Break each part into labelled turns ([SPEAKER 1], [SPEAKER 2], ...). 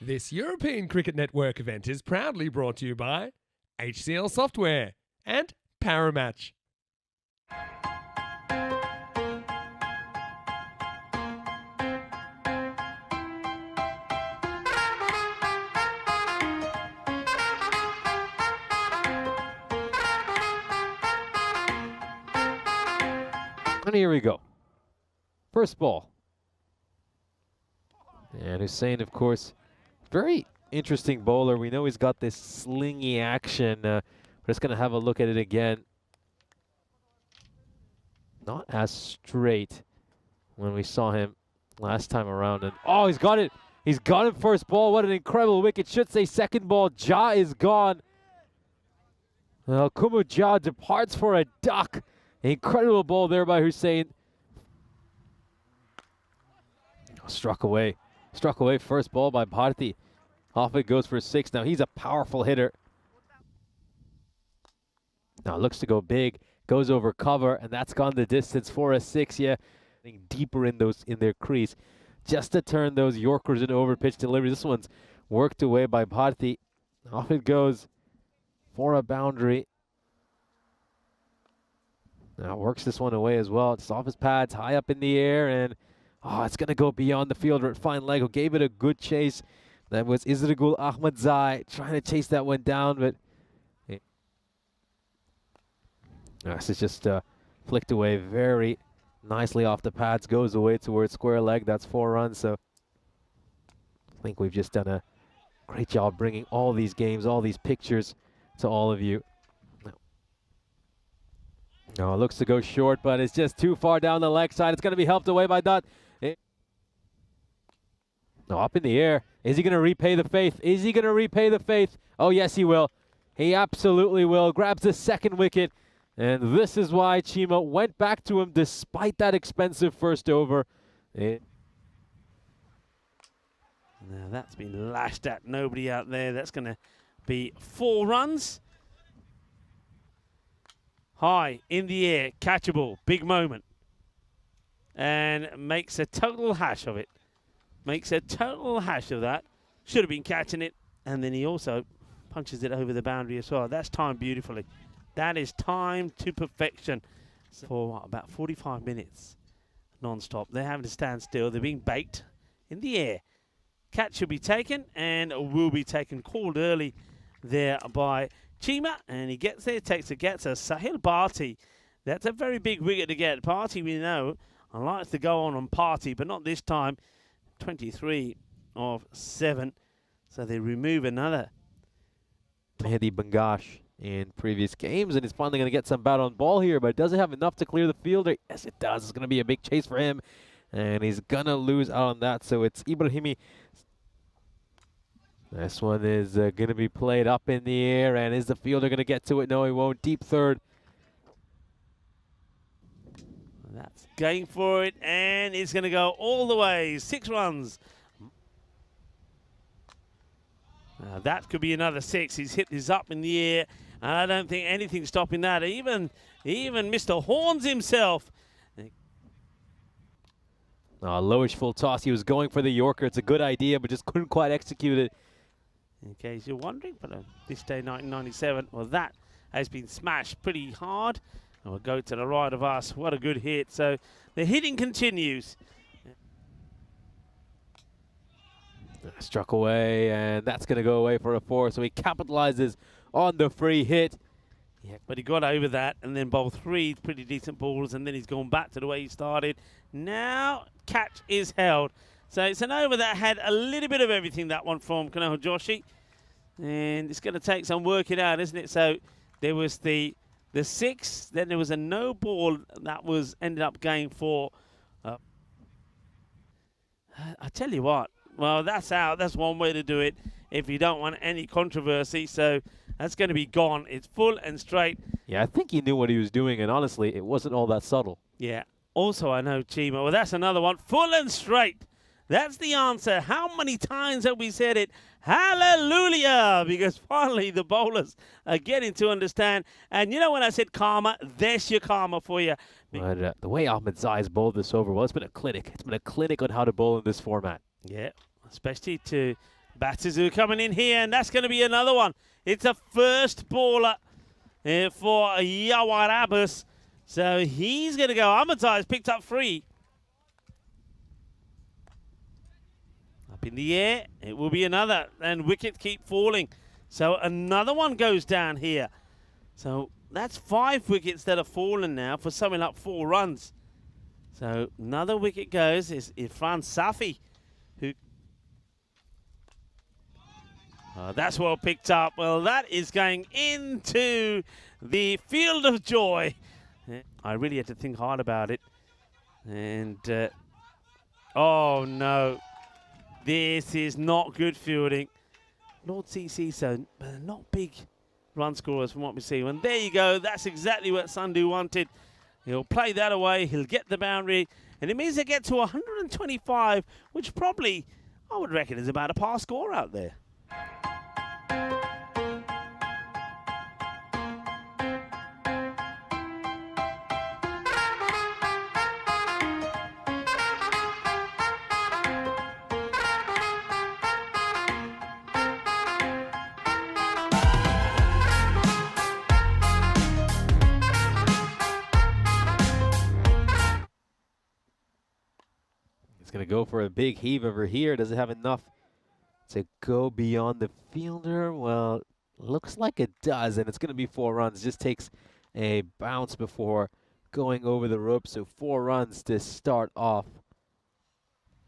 [SPEAKER 1] This European Cricket Network event is proudly brought to you by HCL Software and Paramatch.
[SPEAKER 2] And here we go. First ball. And Hussein, of course, very interesting bowler. We know he's got this slingy action. We're just going to have a look at it again. Not as straight when we saw him last time around. And oh, he's got it. He's got it first ball. What an incredible wicket. Should say second ball. Ja is gone. Well, Kumu Ja departs for a duck. Incredible ball there by Hussein. Struck away first ball by Bharti. Off it goes for 6. Now he's a powerful hitter. Now looks to go big, goes over cover, and that's gone the distance for a 6. Yeah, deeper in their crease, just to turn those Yorkers into over pitch delivery. This one's worked away by Bharti. Off it goes for a boundary. Now works this one away as well. It's off his pads, high up in the air, and oh, it's going to go beyond the fielder at fine leg, who gave it a good chase. That was Izragul Ahmadzai trying to chase that one down, but this is just flicked away very nicely off the pads, goes away towards square leg. That's 4 runs. So I think we've just done a great job bringing all these games, all these pictures to all of you. No, it looks to go short, but it's just too far down the leg side. It's going to be helped away by Dutt. No, up in the air. Is he going to repay the faith? Is he going to repay the faith? Oh, yes, he will. He absolutely will. Grabs the second wicket. And this is why Chima went back to him despite that expensive first over.
[SPEAKER 3] Now that's been lashed at. Nobody out there. That's going to be 4 runs. High in the air, catchable, big moment. And makes a total hash of it. Makes a total hash of that. Should have been catching it. And then he also punches it over the boundary as well. That's timed beautifully. That is timed to perfection. For what, about 45 minutes non-stop. They're having to stand still. They're being baked in the air. Catch should be taken and will be taken. Called early there by Chima, and he gets there, gets a Sahil Bharti. That's a very big wicket to get. Bharti, we know, likes to go on party, but not this time. 23 of 7. So they remove another.
[SPEAKER 2] Mehdi Bangash in previous games, and he's finally going to get some bat on ball here, but does it have enough to clear the fielder? Yes, it does. It's going to be a big chase for him, and he's going to lose out on that. So it's Ibrahimi. This one is going to be played up in the air, and is the fielder going to get to it? No, he won't. Deep third.
[SPEAKER 3] That's going for it, and it's going to go all the way. 6 runs. That could be another 6. He's hit this up in the air, and I don't think anything's stopping that. Even Mr. Horns himself.
[SPEAKER 2] Lowish full toss. He was going for the Yorker. It's a good idea, but just couldn't quite execute it.
[SPEAKER 3] In case you're wondering, but this day 1997, well, that has been smashed pretty hard. And we'll go to the right of us. What a good hit. So the hitting continues.
[SPEAKER 2] Struck away, and that's going to go away for a 4. So he capitalizes on the free hit.
[SPEAKER 3] Yeah, but he got over that and then bowled 3 pretty decent balls, and then he's gone back to the way he started. Now catch is held. So it's an over that had a little bit of everything, that one from Kanoho Joshi. And it's going to take some working out, isn't it? So there was the 6, then there was a no ball that was ended up going for. I tell you what, well, that's out. That's one way to do it if you don't want any controversy. So that's going to be gone. It's full and straight.
[SPEAKER 2] Yeah, I think he knew what he was doing, and honestly, it wasn't all that subtle.
[SPEAKER 3] Yeah. Also, I know Chima. Well, that's another one. Full and straight. That's the answer. How many times have we said it? Hallelujah! Because finally the bowlers are getting to understand. And you know when I said karma, there's your karma for you.
[SPEAKER 2] But the way Ahmadzai has bowled this over, well, it's been a clinic. It's been a clinic on how to bowl in this format.
[SPEAKER 3] Yeah, especially to Batters who are coming in here, and that's going to be another one. It's a first baller for Yawarabas. So he's going to go. Amatai picked up 3. Up in the air, it will be another, and wicket keep falling. So another one goes down here. So that's 5 wickets that have fallen now for something like 4 runs. So another wicket goes is Irfan Safi, who that's well picked up. Well, that is going into the field of joy. I really had to think hard about it. And, oh no, this is not good fielding. Lord CC, so not big run scorers from what we see. And there you go, that's exactly what Sandhu wanted. He'll play that away, he'll get the boundary, and it means they get to 125, which probably, I would reckon, is about a par score out there.
[SPEAKER 2] He's going to go for a big heave over here. Does it have enough to go beyond the fielder? Well, looks like it does, and it's going to be 4 runs. Just takes a bounce before going over the rope, so 4 runs to start off.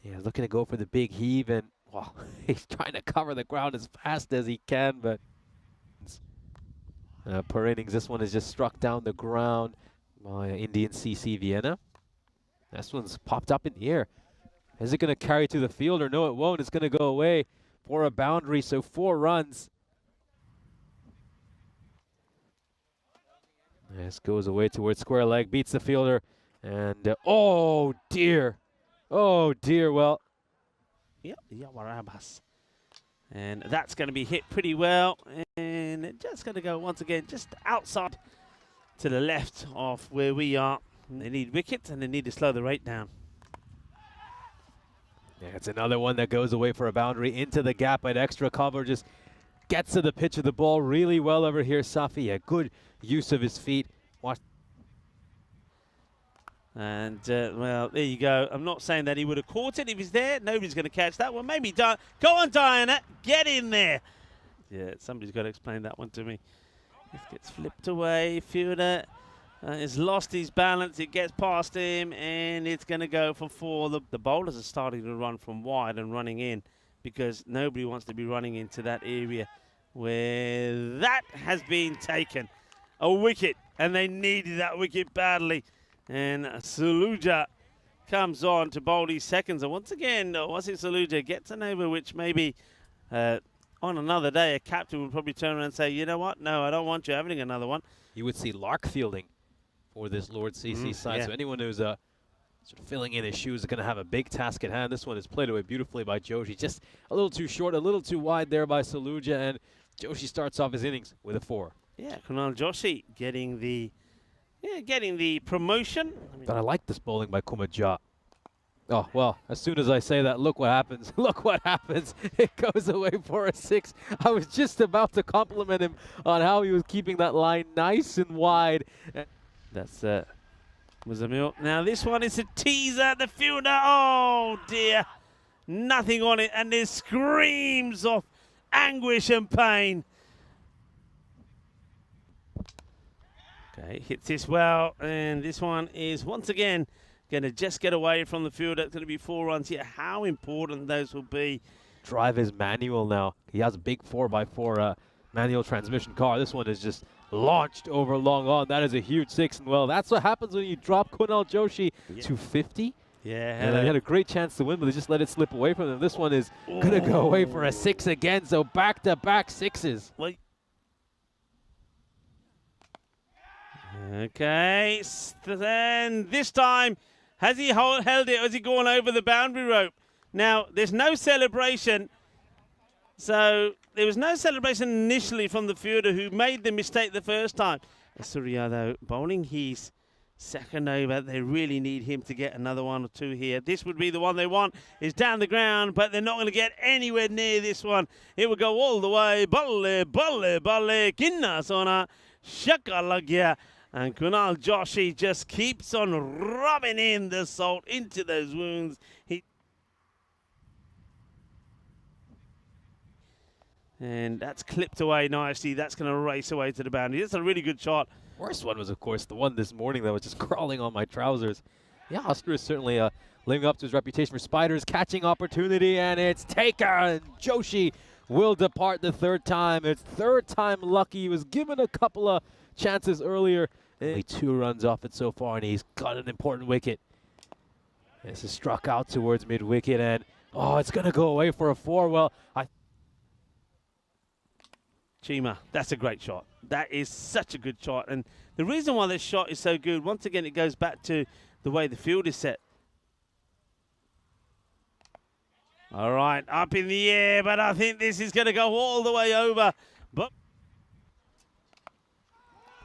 [SPEAKER 2] Yeah, looking to go for the big heave, and well, he's trying to cover the ground as fast as he can, but per innings, this one is just struck down the ground by Indian CC Vienna. This one's popped up in the air. Is it going to carry to the fielder? No, it won't. It's going to go away for a boundary, so 4 runs. This goes away towards square leg, beats the fielder, and oh dear. Oh dear, well.
[SPEAKER 3] Yep, Yawarabas. And that's going to be hit pretty well, and just going to go once again just outside to the left of where we are. And they need wickets, and they need to slow the rate down.
[SPEAKER 2] Yeah, it's another one that goes away for a boundary into the gap, and extra cover just gets to the pitch of the ball really well over here. Safi, a good use of his feet. Watch.
[SPEAKER 3] And, well, there you go. I'm not saying that he would have caught it if he's there. Nobody's going to catch that one. Maybe go on, Diana. Get in there. Yeah, somebody's got to explain that one to me. It gets flipped away. Fielder has lost his balance. It gets past him, and it's going to go for 4. The bowlers are starting to run from wide and running in because nobody wants to be running into that area where that has been taken. A wicket, and they needed that wicket badly. And Saluja comes on to bowl his seconds. And once again, Wasi Saluja gets an over which maybe on another day a captain would probably turn around and say, you know what, no, I don't want you having another one.
[SPEAKER 2] You would see Lark fielding for this Lord CC side.
[SPEAKER 3] Yeah.
[SPEAKER 2] So anyone who's sort of filling in his shoes is going to have a big task at hand. This one is played away beautifully by Joshi. Just a little too short, a little too wide there by Saluja. And Joshi starts off his innings with a 4.
[SPEAKER 3] Yeah, Kunal Joshi getting the promotion.
[SPEAKER 2] But I like this bowling by Kumaja. Oh, well, as soon as I say that, look what happens. Look what happens. It goes away for a 6. I was just about to compliment him on how he was keeping that line nice and wide.
[SPEAKER 3] That's Muzamil. Now this one is a teaser. The fielder, oh dear. Nothing on it, and there's screams of anguish and pain. Okay, hits this well, and this one is once again going to just get away from the fielder. It's going to be 4 runs here. How important those will be.
[SPEAKER 2] Drive is manual now. He has a big 4x4 manual transmission car. This one is just launched over long on. That is a huge 6, and well, that's what happens when you drop Kunal Joshi to 50.
[SPEAKER 3] Yeah,
[SPEAKER 2] and he had a great chance to win, but they just let it slip away from them. This one is going to go away for a 6 again, so back-to-back 6s.
[SPEAKER 3] Well, okay, then this time, has he held it, or has he gone over the boundary rope? Now, there's no celebration. So, there was no celebration initially from the fielder who made the mistake the first time. Surya, though, bowling his Second over, they really need him to get another one or two here. This would be the one they want. It's down the ground, but they're not going to get anywhere near this one. It would go all the way. Balle, balle, balle, kinna sona, shakalagya. And Kunal Joshi just keeps on rubbing in the salt into those wounds. And that's clipped away nicely. That's going to race away to the boundary. That's a really good shot.
[SPEAKER 2] Worst one was, of course, the one this morning that was just crawling on my trousers. Yeah, Austria is certainly living up to his reputation for spiders, catching opportunity, and it's taken. Joshi will depart the third time. It's third time lucky. He was given a couple of chances earlier. Only 2 runs off it so far, and he's got an important wicket. This is struck out towards mid-wicket, and oh, it's going to go away for a 4. Well,
[SPEAKER 3] Chima, that's a great shot. That is such a good shot. And the reason why this shot is so good, once again, it goes back to the way the field is set. All right, up in the air, but I think this is going to go all the way over. But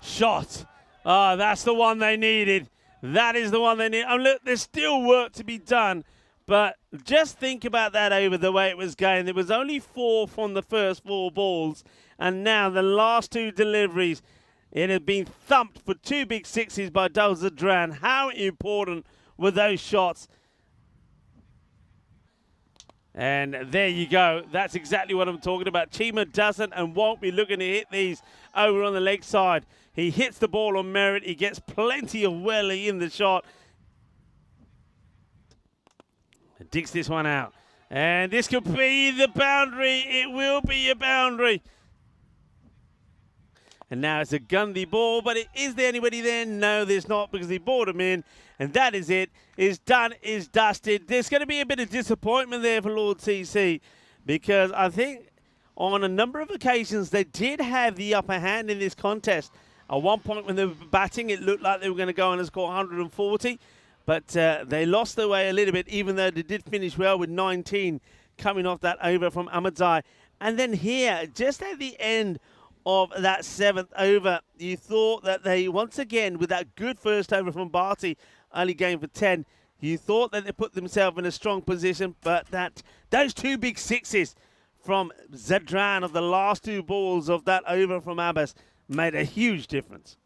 [SPEAKER 3] shot. Oh, that's the one they needed. That is the one they need. And look, there's still work to be done. But just think about that over the way it was going. There was only 4 from the first 4 balls. And now the last 2 deliveries, it had been thumped for 2 big sixes by Dran. How important were those shots? And there you go. That's exactly what I'm talking about. Chima doesn't and won't be looking to hit these over on the leg side. He hits the ball on merit. He gets plenty of welly in the shot. Digs this one out. And this could be the boundary. It will be a boundary. And now it's a Gundy ball, but is there anybody there? No, there's not, because he brought him in. And that is it. Is done, is dusted. There's going to be a bit of disappointment there for Lord CC, because I think on a number of occasions they did have the upper hand in this contest. At one point when they were batting, it looked like they were going to go on and score 140. But they lost their way a little bit, even though they did finish well with 19 coming off that over from Ahmadzai. And then here, just at the end of that 7th over, you thought that they, once again, with that good first over from Barty, early game for 10, you thought that they put themselves in a strong position, but that those 2 big sixes from Zadran of the last 2 balls of that over from Abbas made a huge difference.